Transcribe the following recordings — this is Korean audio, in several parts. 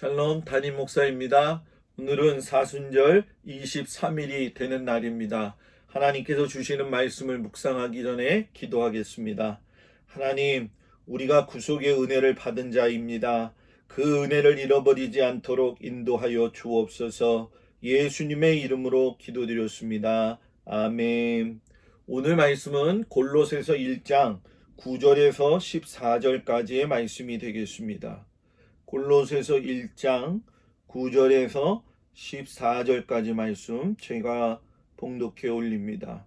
샬롬 담임 목사입니다. 오늘은 사순절 23일이 되는 날입니다. 하나님께서 주시는 말씀을 묵상하기 전에 기도하겠습니다. 하나님, 우리가 구속의 은혜를 받은 자입니다. 그 은혜를 잃어버리지 않도록 인도하여 주옵소서. 예수님의 이름으로 기도드렸습니다. 아멘. 오늘 말씀은 골로새서 1장 9절에서 14절까지의 말씀이 되겠습니다. 골로새서 1장 9절에서 14절까지 말씀 제가 봉독해 올립니다.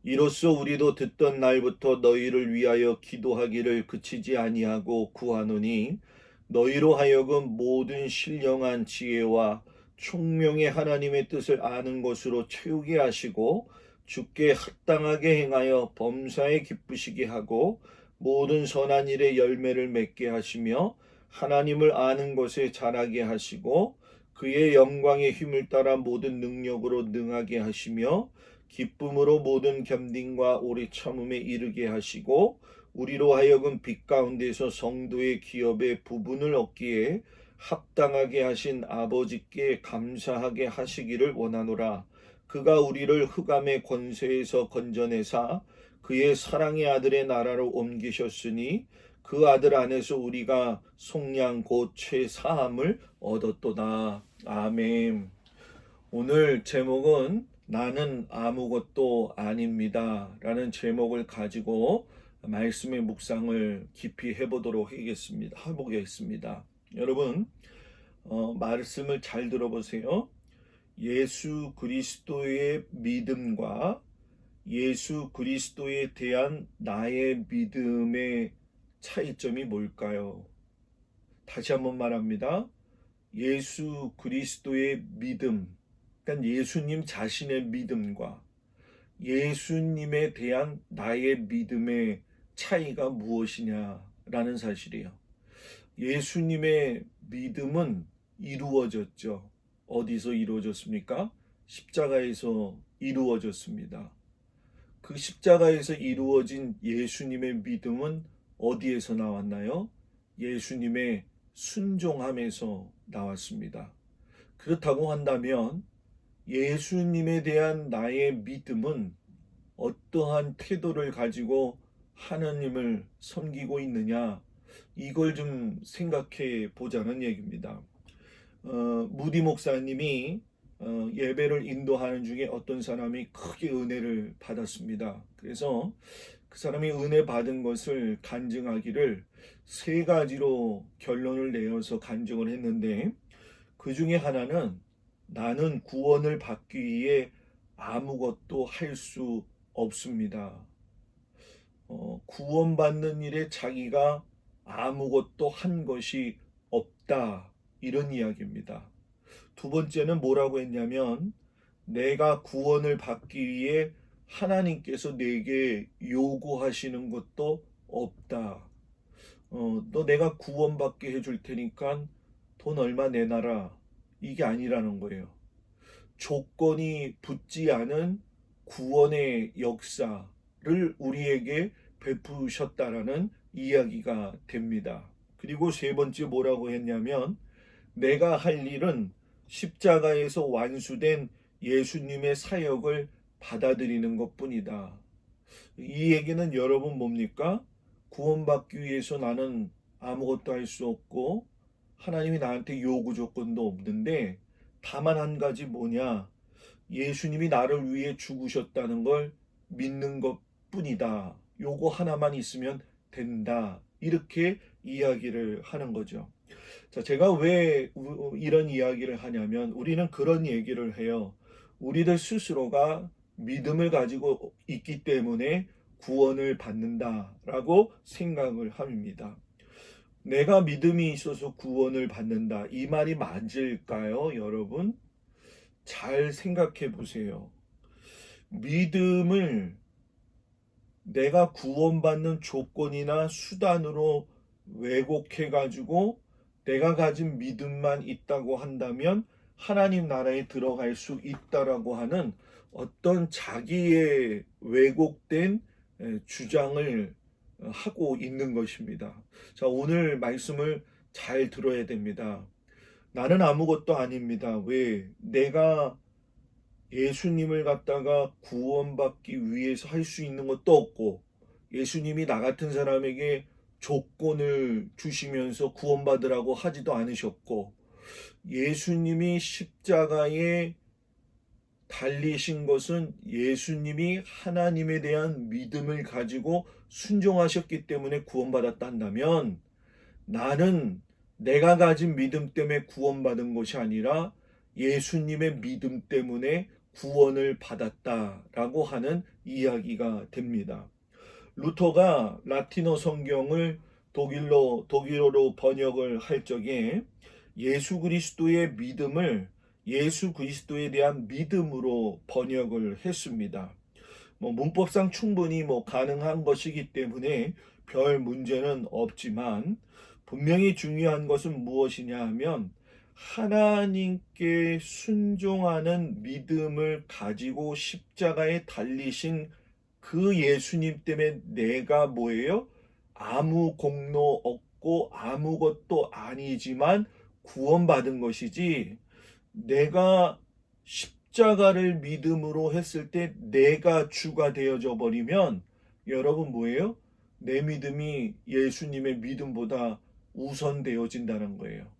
이로써 우리도 듣던 날부터 너희를 위하여 기도하기를 그치지 아니하고 구하노니 너희로 하여금 모든 신령한 지혜와 총명의 하나님의 뜻을 아는 것으로 채우게 하시고 주께 합당하게 행하여 범사에 기쁘시게 하고 모든 선한 일에 열매를 맺게 하시며 하나님을 아는 것에 자라게 하시고 그의 영광의 힘을 따라 모든 능력으로 능하게 하시며 기쁨으로 모든 겸딩과 오래 참음에 이르게 하시고 우리로 하여금 빛 가운데서 성도의 기업의 부분을 얻기에 합당하게 하신 아버지께 감사하게 하시기를 원하노라. 그가 우리를 흑암의 권세에서 건져내사 그의 사랑의 아들의 나라로 옮기셨으니 그 아들 안에서 우리가 속량 곧 죄사함을 얻었도다. 아멘. 오늘 제목은 나는 아무것도 아닙니다 라는 제목을 가지고 말씀의 묵상을 깊이 해보도록 하겠습니다. 여러분, 말씀을 잘 들어보세요. 예수 그리스도의 믿음과 예수 그리스도에 대한 나의 믿음의 차이점이 뭘까요? 다시 한번 말합니다. 예수 그리스도의 믿음, 그러니까 예수님 자신의 믿음과 예수님에 대한 나의 믿음의 차이가 무엇이냐라는 사실이에요. 예수님의 믿음은 이루어졌죠. 어디서 이루어졌습니까? 십자가에서 이루어졌습니다. 그 십자가에서 이루어진 예수님의 믿음은 어디에서 나왔나요? 예수님의 순종함에서 나왔습니다. 그렇다고 한다면 예수님에 대한 나의 믿음은 어떠한 태도를 가지고 하나님을 섬기고 있느냐, 이걸 좀 생각해 보자는 얘기입니다. 무디 목사님이 예배를 인도하는 중에 어떤 사람이 크게 은혜를 받았습니다. 그래서 그 사람이 은혜 받은 것을 간증하기를 세 가지로 결론을 내어서 간증을 했는데, 그 중에 하나는 나는 구원을 받기 위해 아무것도 할 수 없습니다. 구원받는 일에 자기가 아무것도 한 것이 없다, 이런 이야기입니다. 두 번째는 뭐라고 했냐면 내가 구원을 받기 위해 하나님께서 내게 요구하시는 것도 없다. 너 내가 구원받게 해줄 테니까 돈 얼마 내놔라, 이게 아니라는 거예요. 조건이 붙지 않은 구원의 역사를 우리에게 베푸셨다라는 이야기가 됩니다. 그리고 세 번째 뭐라고 했냐면 내가 할 일은 십자가에서 완수된 예수님의 사역을 받아들이는 것뿐이다. 이 얘기는 여러분 뭡니까? 구원받기 위해서 나는 아무것도 할 수 없고 하나님이 나한테 요구 조건도 없는데 다만 한 가지 뭐냐? 예수님이 나를 위해 죽으셨다는 걸 믿는 것뿐이다. 요거 하나만 있으면 된다. 이렇게 이야기를 하는 거죠. 자, 제가 왜 이런 이야기를 하냐면 우리는 그런 얘기를 해요. 우리들 스스로가 믿음을 가지고 있기 때문에 구원을 받는다라고 생각을 합니다. 내가 믿음이 있어서 구원을 받는다, 이 말이 맞을까요, 여러분? 잘 생각해 보세요. 믿음을 내가 구원받는 조건이나 수단으로 왜곡해 가지고 내가 가진 믿음만 있다고 한다면 하나님 나라에 들어갈 수 있다라고 하는 어떤 자기의 왜곡된 주장을 하고 있는 것입니다. 자, 오늘 말씀을 잘 들어야 됩니다. 나는 아무것도 아닙니다. 왜? 내가 예수님을 갖다가 구원받기 위해서 할 수 있는 것도 없고, 예수님이 나 같은 사람에게 조건을 주시면서 구원받으라고 하지도 않으셨고, 예수님이 십자가에 달리신 것은 예수님이 하나님에 대한 믿음을 가지고 순종하셨기 때문에 구원받았다 한다면, 나는 내가 가진 믿음 때문에 구원받은 것이 아니라 예수님의 믿음 때문에 구원을 받았다라고 하는 이야기가 됩니다. 루터가 라틴어 성경을 독일어로 번역을 할 적에 예수 그리스도의 믿음을 예수 그리스도에 대한 믿음으로 번역을 했습니다. 문법상 충분히 가능한 것이기 때문에 별 문제는 없지만, 분명히 중요한 것은 무엇이냐 하면 하나님께 순종하는 믿음을 가지고 십자가에 달리신 그 예수님 때문에 내가 뭐예요? 아무 공로 없고 아무것도 아니지만 구원받은 것이지, 내가 십자가를 믿음으로 했을 때 내가 주가 되어져 버리면 여러분 뭐예요? 내 믿음이 예수님의 믿음보다 우선되어진다는 거예요.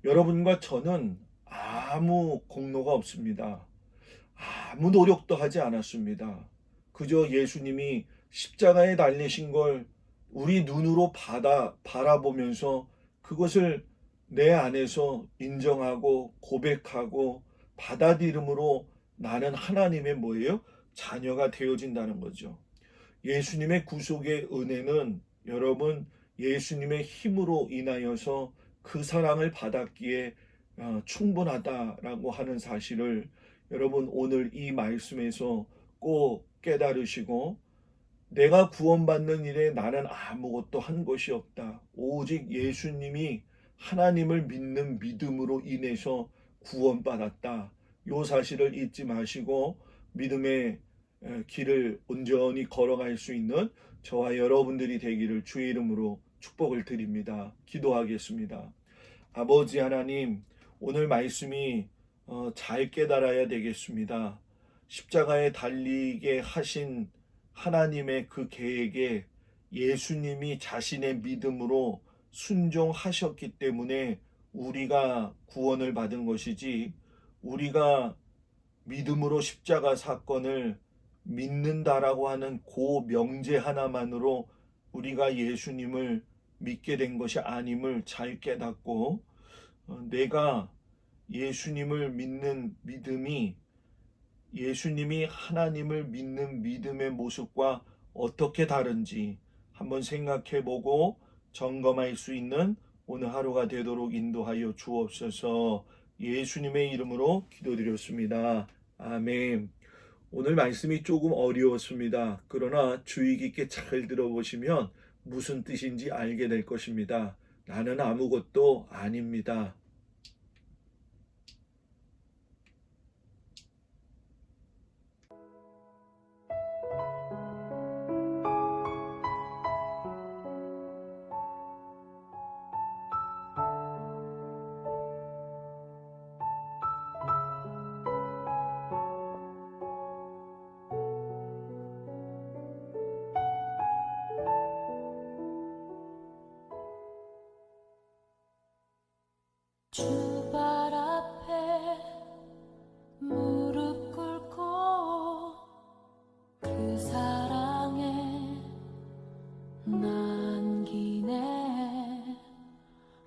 여러분과 저는 아무 공로가 없습니다. 아무 노력도 하지 않았습니다. 그저 예수님이 십자가에 달리신 걸 우리 눈으로 바라보면서 그것을 내 안에서 인정하고 고백하고 받아들임으로 나는 하나님의 뭐예요? 자녀가 되어진다는 거죠. 예수님의 구속의 은혜는 여러분 예수님의 힘으로 인하여서 그 사랑을 받았기에 충분하다라고 하는 사실을 여러분 오늘 이 말씀에서 꼭 깨달으시고, 내가 구원받는 일에 나는 아무것도 한 것이 없다. 오직 예수님이 하나님을 믿는 믿음으로 인해서 구원받았다. 요 사실을 잊지 마시고 믿음의 길을 온전히 걸어갈 수 있는 저와 여러분들이 되기를 주의 이름으로 축복을 드립니다. 기도하겠습니다. 아버지 하나님, 오늘 말씀이 잘 깨달아야 되겠습니다. 십자가에 달리게 하신 하나님의 그 계획에 예수님이 자신의 믿음으로 순종하셨기 때문에 우리가 구원을 받은 것이지, 우리가 믿음으로 십자가 사건을 믿는다라고 하는 그 명제 하나만으로 우리가 예수님을 믿게 된 것이 아님을 잘 깨닫고, 내가 예수님을 믿는 믿음이 예수님이 하나님을 믿는 믿음의 모습과 어떻게 다른지 한번 생각해 보고 점검할 수 있는 오늘 하루가 되도록 인도하여 주옵소서. 예수님의 이름으로 기도드렸습니다. 아멘. 오늘 말씀이 조금 어려웠습니다. 그러나 주의 깊게 잘 들어보시면 무슨 뜻인지 알게 될 것입니다. 나는 아무것도 아닙니다. 주 발 앞에 무릎 꿇고 그 사랑에 남기네.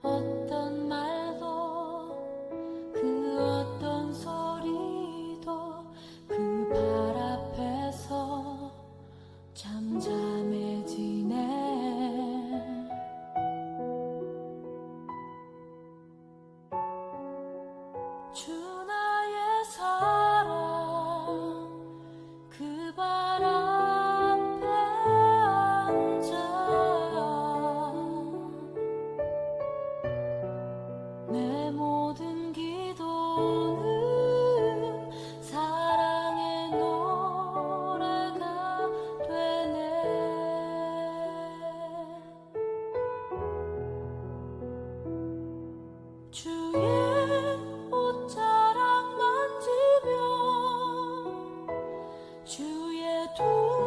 어떤 말도 그 어떤 소리도 그 발 앞에서 잠잠해지네. 두